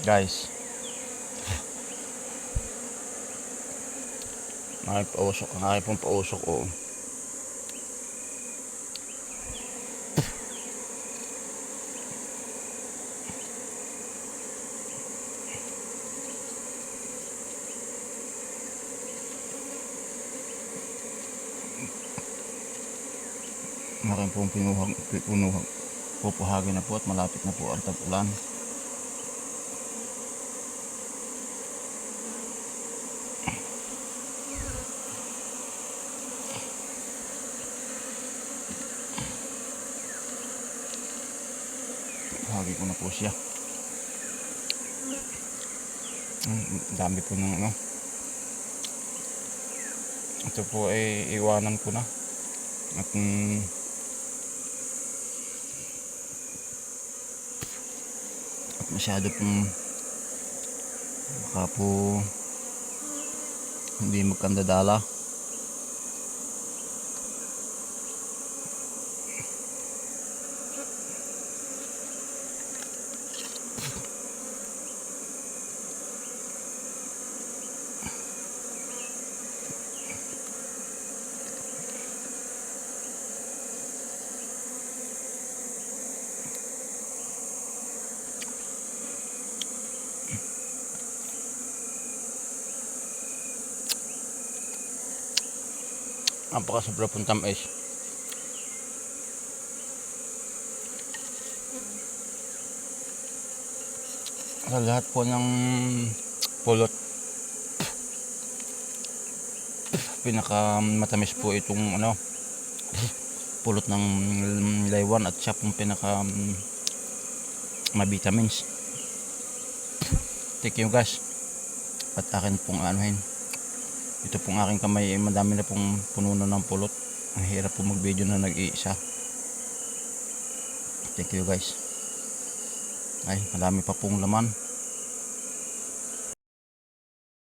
Guys, pausok ang aking pong pausok. Oh. Aking pong pupuhagin na po at malapit na po ang tag-ulan. Puhagin ko na po siya. Dami po ng ano. Ito po ay iwanan ko na. At masyado pong baka po hindi magkandadala. Napakasobra pong tamis. Sa lahat po ng pulot, pinaka matamis po itong ano, pulot ng laywan, at siya pong pinaka mabitamins. Thank you guys. At akin pong anuhin, ito pong aking kamay, madami na pong puno na ng pulot. Ang hirap po mag video na nag-iisa. Thank you guys. Ay, madami pa pong laman.